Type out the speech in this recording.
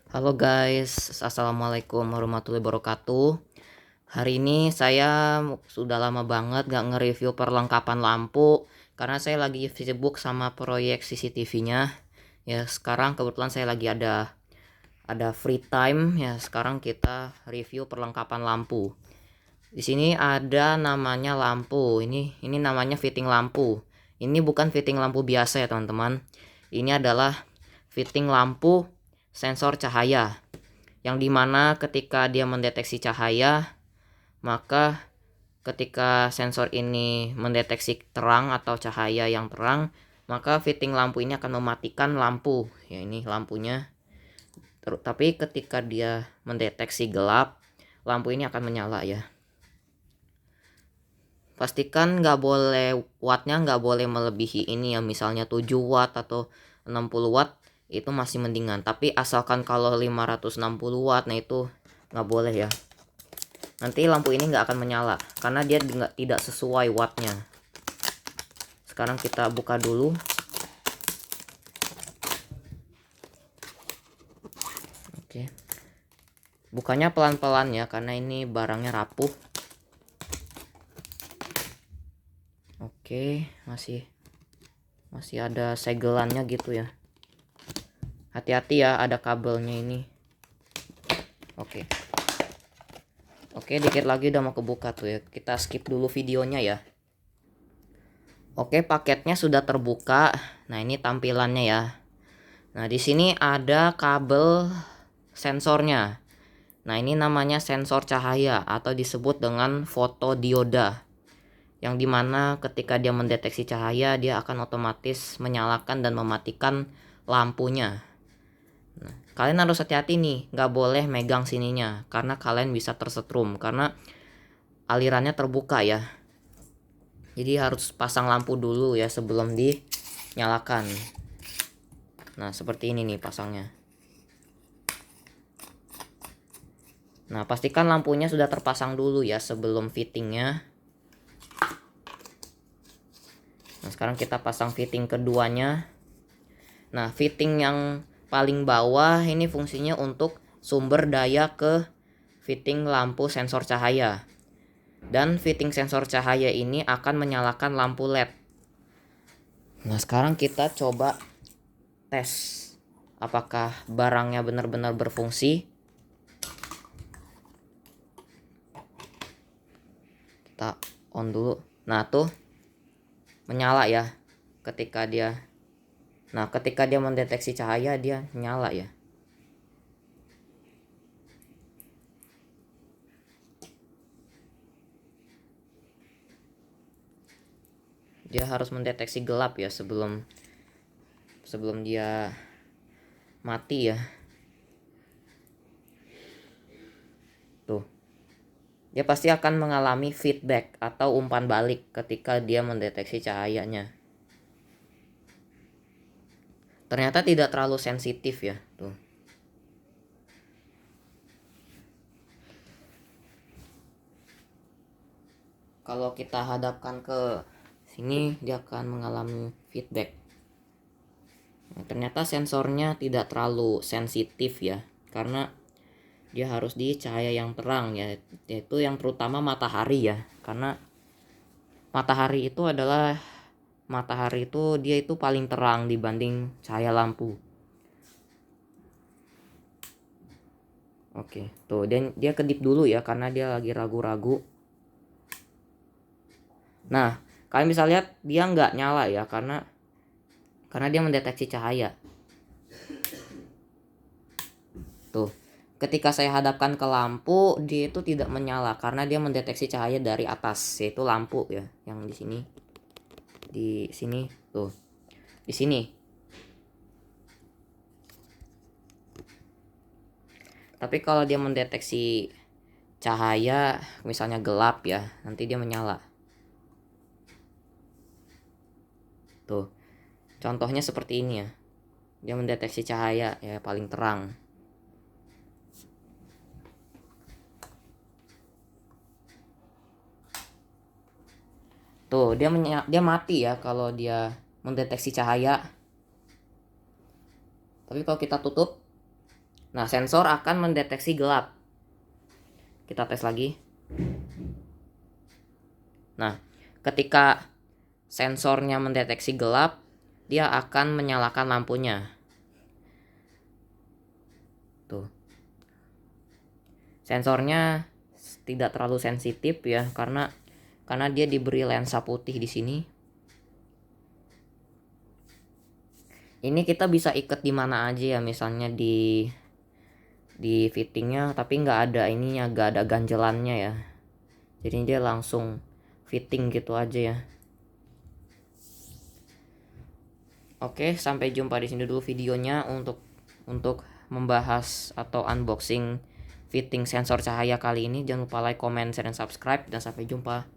Halo guys, assalamualaikum warahmatullahi wabarakatuh. Hari ini saya sudah lama banget gak nge-review perlengkapan lampu karena saya lagi sibuk sama proyek CCTV-nya. Ya sekarang kebetulan saya lagi ada free time ya. Sekarang kita review perlengkapan lampu. Di sini ada namanya lampu. Ini namanya fitting lampu. Ini bukan fitting lampu biasa ya teman-teman. Ini adalah fitting lampu sensor cahaya, yang dimana ketika dia mendeteksi cahaya, maka ketika sensor ini mendeteksi terang atau cahaya yang terang, maka fitting lampu ini akan mematikan lampu. Ya ini lampunya. Tapi ketika dia mendeteksi gelap, lampu ini akan menyala ya. Pastikan nggak boleh wattnya nggak boleh melebihi ini ya, misalnya 7 watt atau 60 watt itu masih mendingan. Tapi asalkan kalau 560 watt, nah itu nggak boleh ya. Nanti lampu ini nggak akan menyala karena dia tidak sesuai wattnya. Sekarang kita buka dulu. Oke, bukanya pelan-pelan ya karena ini barangnya rapuh. Oke, masih ada segelannya gitu ya. Hati-hati ya, ada kabelnya ini. Oke. Oke, dikit lagi udah mau kebuka tuh ya. Kita skip dulu videonya ya. Oke, paketnya sudah terbuka. Nah, ini tampilannya ya. Nah, di sini ada kabel sensornya. Nah, ini namanya sensor cahaya atau disebut dengan fotodioda. Yang dimana ketika dia mendeteksi cahaya, dia akan otomatis menyalakan dan mematikan lampunya. Nah, kalian harus hati-hati nih, nggak boleh megang sininya karena kalian bisa tersetrum karena alirannya terbuka ya. Jadi harus pasang lampu dulu ya sebelum dinyalakan. Nah, seperti ini nih pasangnya. Nah, pastikan lampunya sudah terpasang dulu ya sebelum fittingnya. Nah, sekarang kita pasang fitting keduanya. Nah, fitting yang paling bawah ini fungsinya untuk sumber daya ke fitting lampu sensor cahaya. Dan fitting sensor cahaya ini akan menyalakan lampu LED. Nah, sekarang kita coba tes apakah barangnya benar-benar berfungsi. Kita on dulu. Nah, tuh menyala ya ketika dia mendeteksi cahaya, dia nyala ya. Dia harus mendeteksi gelap ya sebelum dia mati ya. Tuh, dia pasti akan mengalami feedback atau umpan balik ketika dia mendeteksi cahayanya. Ternyata tidak terlalu sensitif ya. Tuh. Kalau kita hadapkan ke sini, dia akan mengalami feedback. Nah, ternyata sensornya tidak terlalu sensitif ya, karena dia harus di cahaya yang terang ya, yaitu yang terutama matahari ya, karena matahari itu dia itu paling terang dibanding cahaya lampu. Oke, tuh dia kedip dulu ya karena dia lagi ragu-ragu. Nah, kalian bisa lihat dia nggak nyala ya karena dia mendeteksi cahaya. Tuh, ketika saya hadapkan ke lampu, dia itu tidak menyala karena dia mendeteksi cahaya dari atas, yaitu lampu ya, yang di sini. Di sini tuh. Di sini. Tapi kalau dia mendeteksi cahaya, misalnya gelap ya, nanti dia menyala. Tuh. Contohnya seperti ini ya. Dia mendeteksi cahaya ya paling terang. Tuh, dia mati ya kalau dia mendeteksi cahaya. Tapi kalau kita tutup, Nah, sensor akan mendeteksi gelap. Kita tes lagi. Nah, ketika sensornya mendeteksi gelap, dia akan menyalakan lampunya. Tuh. Sensornya tidak terlalu sensitif ya, karena dia diberi lensa putih di sini. Ini kita bisa ikat di mana aja ya, misalnya di fittingnya, tapi nggak ada ininya, nggak ada ganjelannya ya. Jadi dia langsung fitting gitu aja ya. Oke, sampai jumpa di sini dulu videonya untuk membahas atau unboxing fitting sensor cahaya kali ini. Jangan lupa like, comment, share, dan subscribe, dan sampai jumpa.